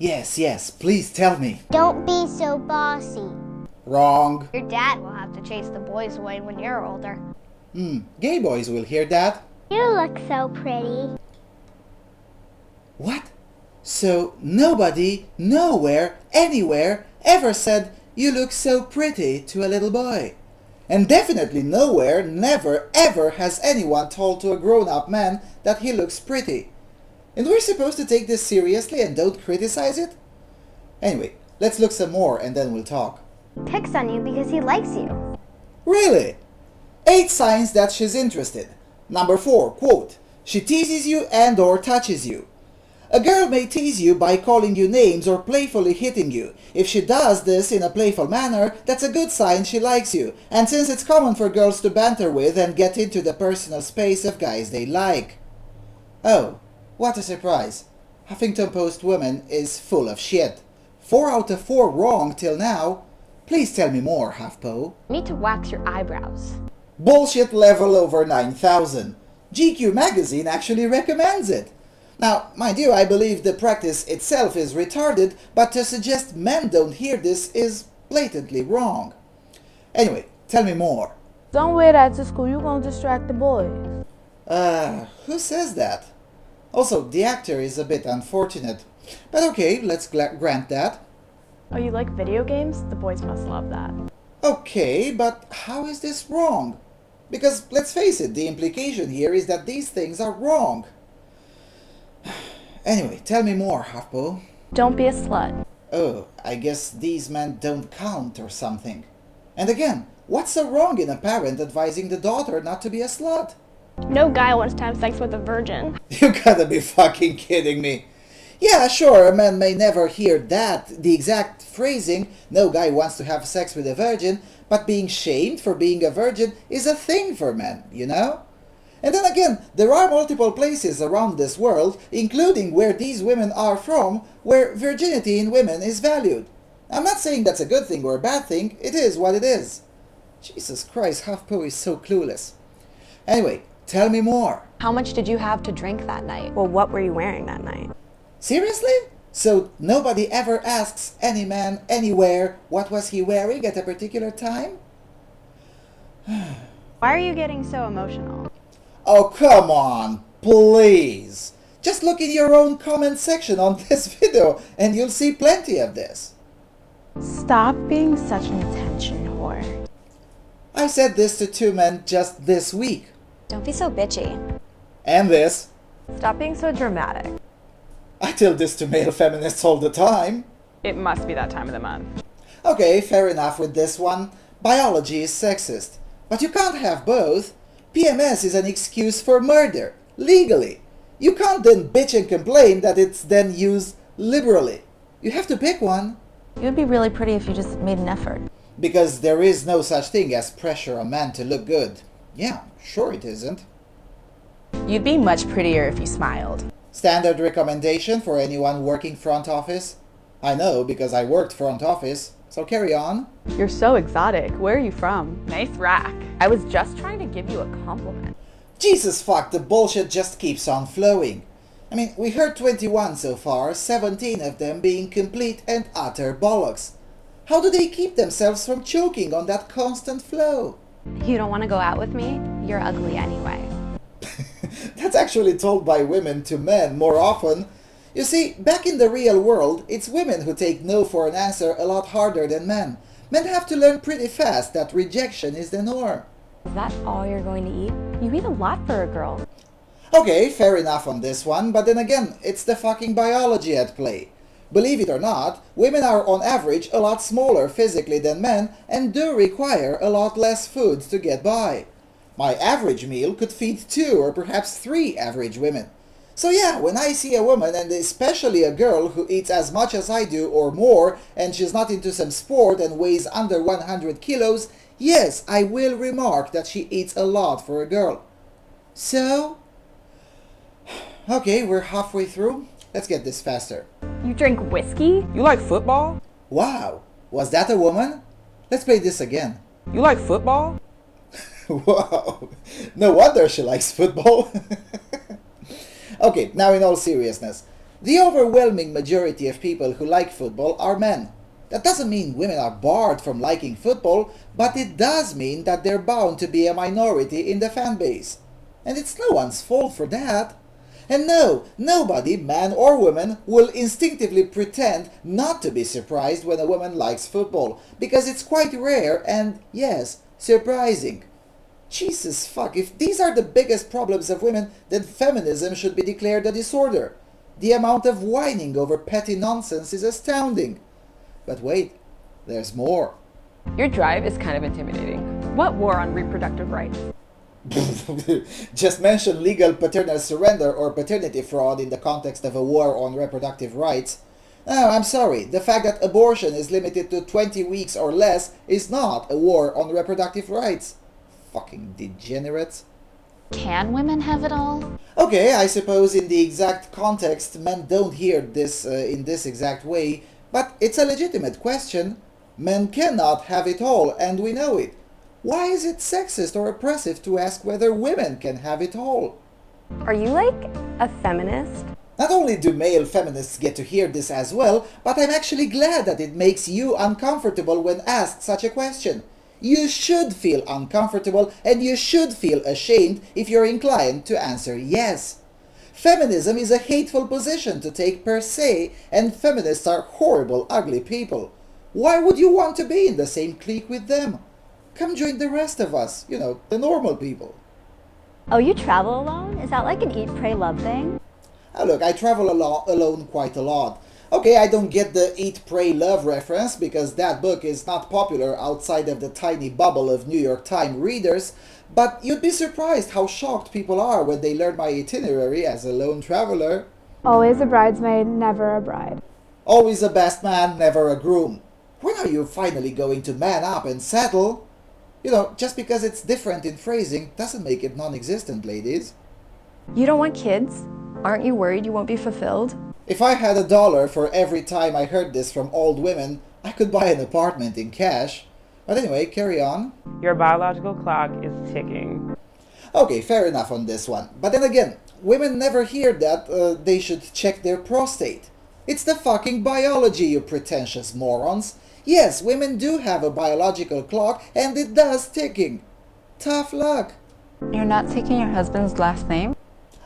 Yes, please tell me. Don't be so bossy. Wrong. Your dad will have to chase the boys away when you're older. Gay boys will hear that. You look so pretty. What? So nobody, nowhere, anywhere ever said, "You look so pretty" to a little boy. And definitely nowhere, never, ever has anyone told to a grown-up man that he looks pretty. And we're supposed to take this seriously and don't criticize it? Anyway, let's look some more and then we'll talk. He picks on you because he likes you. Really? 8 signs that she's interested. Number 4, quote, she teases you and or touches you. A girl may tease you by calling you names or playfully hitting you. If she does this in a playful manner, that's a good sign she likes you. And since it's common for girls to banter with and get into the personal space of guys they like. Oh, what a surprise. Huffington Post woman is full of shit. 4 out of 4 wrong till now. Please tell me more, HuffPo. You need to wax your eyebrows. Bullshit level over 9,000. GQ magazine actually recommends it. Now, mind you, I believe the practice itself is retarded, but to suggest men don't hear this is blatantly wrong. Anyway, tell me more. Don't wear that to school, you're gonna distract the boys. Who says that? Also, the actor is a bit unfortunate. But okay, let's grant that. Oh, you like video games? The boys must love that. Okay, but how is this wrong? Because, let's face it, the implication here is that these things are wrong. Anyway, tell me more, HuffPo. Don't be a slut. Oh, I guess these men don't count or something. And again, what's so wrong in a parent advising the daughter not to be a slut? No guy wants to have sex with a virgin. You gotta be fucking kidding me. Yeah, sure, a man may never hear that, the exact phrasing, no guy wants to have sex with a virgin, but being shamed for being a virgin is a thing for men, you know? And then again, there are multiple places around this world, including where these women are from, where virginity in women is valued. I'm not saying that's a good thing or a bad thing, it is what it is. Jesus Christ, HuffPo is so clueless. Anyway, tell me more. How much did you have to drink that night? Well, what were you wearing that night? Seriously? So nobody ever asks any man anywhere what was he wearing at a particular time? Why are you getting so emotional? Oh, come on, please. Just look in your own comment section on this video and you'll see plenty of this. Stop being such an attention whore. I said this to 2 men just this week. Don't be so bitchy. And this. Stop being so dramatic. I tell this to male feminists all the time. It must be that time of the month. Okay, fair enough with this one. Biology is sexist. But you can't have both. PMS is an excuse for murder, legally. You can't then bitch and complain that it's then used liberally. You have to pick one. It would be really pretty if you just made an effort. Because there is no such thing as pressure on men to look good. Yeah, sure it isn't. You'd be much prettier if you smiled. Standard recommendation for anyone working front office? I know because I worked front office, so carry on. You're so exotic. Where are you from? Nice rack. I was just trying to give you a compliment. Jesus fuck, the bullshit just keeps on flowing. I mean, we heard 21 so far, 17 of them being complete and utter bollocks. How do they keep themselves from choking on that constant flow? You don't want to go out with me? You're ugly anyway. That's actually told by women to men more often. You see, back in the real world, it's women who take no for an answer a lot harder than men. Men have to learn pretty fast that rejection is the norm. Is that all you're going to eat? You eat a lot for a girl. Okay, fair enough on this one, but then again, it's the fucking biology at play. Believe it or not, women are on average a lot smaller physically than men and do require a lot less food to get by. My average meal could feed 2 or perhaps 3 average women. So yeah, when I see a woman, and especially a girl who eats as much as I do or more, and she's not into some sport and weighs under 100 kilos, yes, I will remark that she eats a lot for a girl. So? Okay, we're halfway through. Let's get this faster. You drink whiskey? You like football? Wow, was that a woman? Let's play this again. You like football? Wow, no wonder she likes football. Okay, now in all seriousness, The overwhelming majority of people who like football are men. That doesn't mean women are barred from liking football, but it does mean that they're bound to be a minority in the fan base. And it's no one's fault for that. And no, nobody, man or woman, will instinctively pretend not to be surprised when a woman likes football, because it's quite rare and, yes, surprising. Jesus fuck, if these are the biggest problems of women, then feminism should be declared a disorder. The amount of whining over petty nonsense is astounding. But wait, there's more. Your drive is kind of intimidating. What war on reproductive rights? Just mention legal paternal surrender or paternity fraud in the context of a war on reproductive rights. No, I'm sorry, the fact that abortion is limited to 20 weeks or less is not a war on reproductive rights. Fucking degenerates. Can women have it all? Okay, I suppose in the exact context men don't hear this in this exact way, but it's a legitimate question. Men cannot have it all, and we know it. Why is it sexist or oppressive to ask whether women can have it all? Are you like a feminist? Not only do male feminists get to hear this as well, but I'm actually glad that it makes you uncomfortable when asked such a question. You should feel uncomfortable and you should feel ashamed if you're inclined to answer yes. Feminism is a hateful position to take per se, and feminists are horrible, ugly people. Why would you want to be in the same clique with them? Come join the rest of us, you know, the normal people. Oh, you travel alone? Is that like an eat, pray, love thing? Oh, look, I travel alone quite a lot. Okay, I don't get the Eat, Pray, Love reference because that book is not popular outside of the tiny bubble of New York Times readers, but you'd be surprised how shocked people are when they learn my itinerary as a lone traveler. Always a bridesmaid, never a bride. Always a best man, never a groom. When are you finally going to man up and settle? You know, just because it's different in phrasing doesn't make it non-existent, ladies. You don't want kids? Aren't you worried you won't be fulfilled? If I had $1 for every time I heard this from old women, I could buy an apartment in cash. But anyway, carry on. Your biological clock is ticking. Okay, fair enough on this one. But then again, women never hear that they should check their prostate. It's the fucking biology, you pretentious morons. Yes, women do have a biological clock, and it does ticking. Tough luck. You're not taking your husband's last name?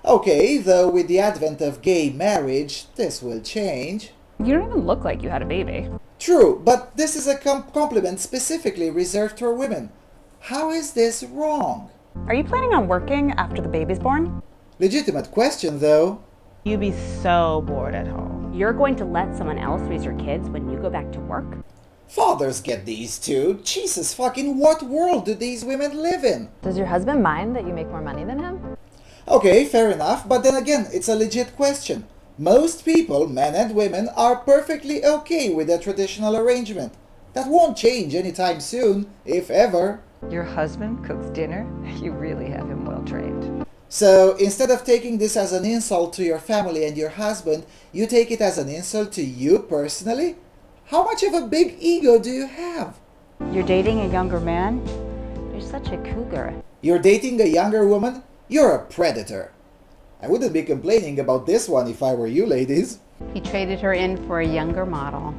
Okay, though with the advent of gay marriage, this will change. You don't even look like you had a baby. True, but this is a compliment specifically reserved for women. How is this wrong? Are you planning on working after the baby's born? Legitimate question, though. You'd be so bored at home. You're going to let someone else raise your kids when you go back to work? Fathers get these too. Jesus fucking, what world do these women live in? Does your husband mind that you make more money than him? Okay, fair enough, but then again, it's a legit question. Most people, men and women, are perfectly okay with a traditional arrangement. That won't change anytime soon, if ever. Your husband cooks dinner? You really have him well trained. So, instead of taking this as an insult to your family and your husband, you take it as an insult to you personally? How much of a big ego do you have? You're dating a younger man? You're such a cougar. You're dating a younger woman? You're a predator. I wouldn't be complaining about this one if I were you, ladies. He traded her in for a younger model.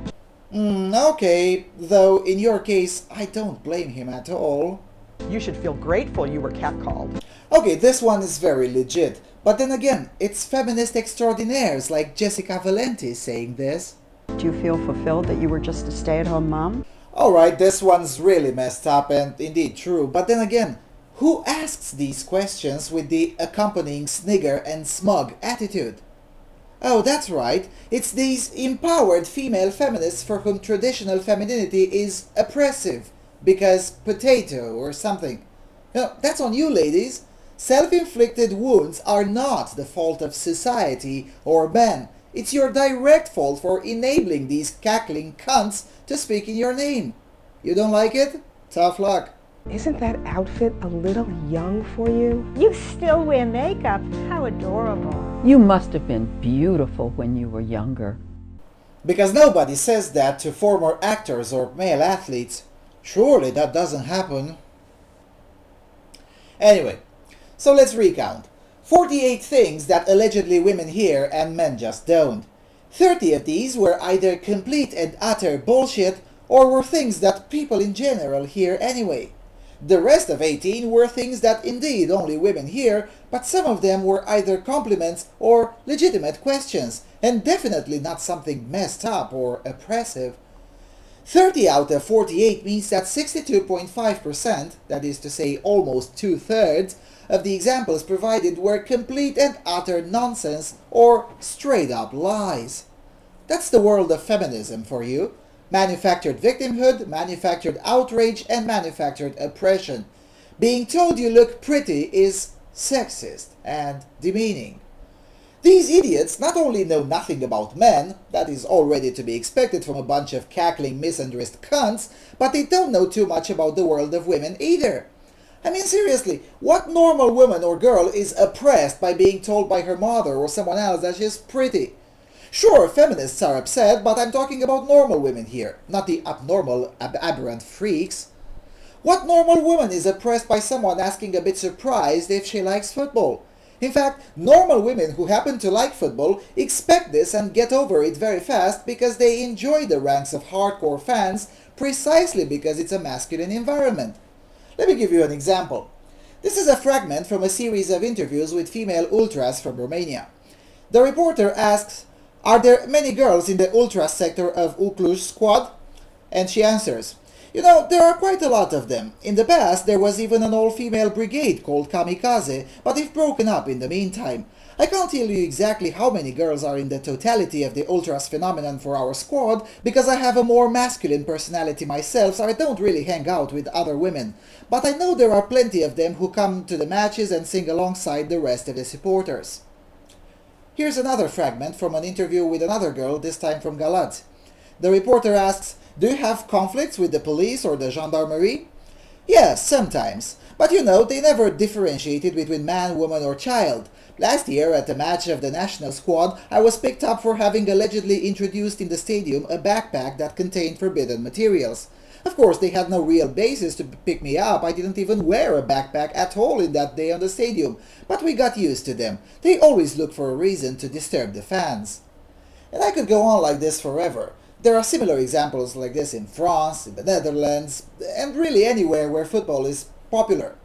Okay, though in your case, I don't blame him at all. You should feel grateful you were catcalled. Okay, this one is very legit, but then again, it's feminist extraordinaires like Jessica Valenti saying this. Do you feel fulfilled that you were just a stay-at-home mom? Alright, this one's really messed up and indeed true, but then again, who asks these questions with the accompanying snigger and smug attitude? Oh, that's right, it's these empowered female feminists for whom traditional femininity is oppressive, because potato or something. No, that's on you, ladies. Self-inflicted wounds are not the fault of society or men. It's your direct fault for enabling these cackling cunts to speak in your name. You don't like it? Tough luck. Isn't that outfit a little young for you? You still wear makeup. How adorable. You must have been beautiful when you were younger. Because nobody says that to former actors or male athletes. Surely that doesn't happen. Anyway, so let's recount. 48 things that allegedly women hear and men just don't. 30 of these were either complete and utter bullshit or were things that people in general hear anyway. The rest of 18 were things that indeed only women hear, but some of them were either compliments or legitimate questions, and definitely not something messed up or oppressive. 30 out of 48 means that 62.5%, that is to say almost 2/3, of the examples provided were complete and utter nonsense or straight up lies. That's the world of feminism for you. Manufactured victimhood, manufactured outrage, and manufactured oppression. Being told you look pretty is sexist and demeaning. These idiots not only know nothing about men, that is already to be expected from a bunch of cackling misandrist cunts, but they don't know too much about the world of women either. I mean, seriously, what normal woman or girl is oppressed by being told by her mother or someone else that she's pretty? Sure, feminists are upset, but I'm talking about normal women here, not the abnormal, aberrant freaks. What normal woman is oppressed by someone asking a bit surprised if she likes football? In fact, normal women who happen to like football expect this and get over it very fast because they enjoy the ranks of hardcore fans precisely because it's a masculine environment. Let me give you an example. This is a fragment from a series of interviews with female ultras from Romania. The reporter asks, "Are there many girls in the ultra sector of Ucluj squad?" And she answers, "You know, there are quite a lot of them. In the past, there was even an all-female brigade called Kamikaze, but they've broken up in the meantime. I can't tell you exactly how many girls are in the totality of the ultras phenomenon for our squad, because I have a more masculine personality myself, so I don't really hang out with other women. But I know there are plenty of them who come to the matches and sing alongside the rest of the supporters." Here's another fragment from an interview with another girl, this time from Galați. The reporter asks, "Do you have conflicts with the police or the gendarmerie?" "Yes, sometimes. But you know, they never differentiated between man, woman or child. Last year, at a match of the national squad, I was picked up for having allegedly introduced in the stadium a backpack that contained forbidden materials. Of course, they had no real basis to pick me up. I didn't even wear a backpack at all in that day on the stadium. But we got used to them. They always look for a reason to disturb the fans." And I could go on like this forever. There are similar examples like this in France, in the Netherlands, and really anywhere where football is popular.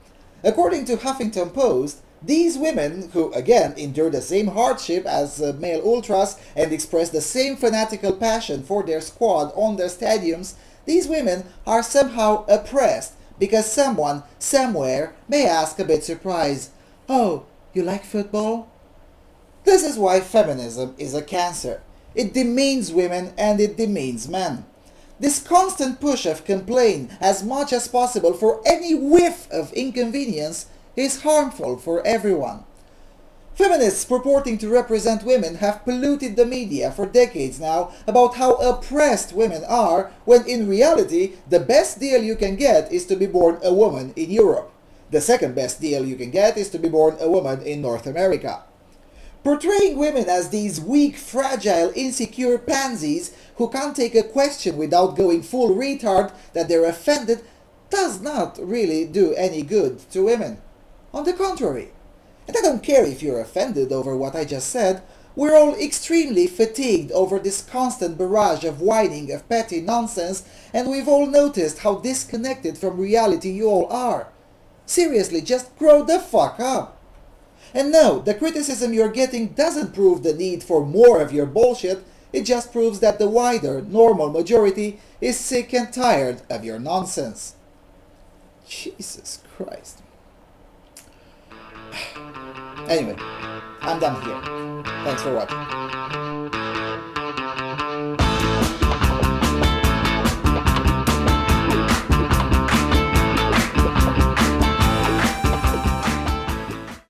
According to Huffington Post, these women, who again endure the same hardship as male ultras and express the same fanatical passion for their squad on their stadiums, these women are somehow oppressed because someone, somewhere, may ask a bit surprised, "Oh, you like football?" This is why feminism is a cancer. It demeans women and it demeans men. This constant push of complain as much as possible for any whiff of inconvenience is harmful for everyone. Feminists purporting to represent women have polluted the media for decades now about how oppressed women are, when in reality the best deal you can get is to be born a woman in Europe. The second best deal you can get is to be born a woman in North America. Portraying women as these weak, fragile, insecure pansies who can't take a question without going full retard that they're offended does not really do any good to women. On the contrary. And I don't care if you're offended over what I just said, we're all extremely fatigued over this constant barrage of whining, of petty nonsense, and we've all noticed how disconnected from reality you all are. Seriously, just grow the fuck up. And no, the criticism you're getting doesn't prove the need for more of your bullshit, it just proves that the wider, normal majority is sick and tired of your nonsense. Jesus Christ. Anyway, I'm done here. Thanks for watching.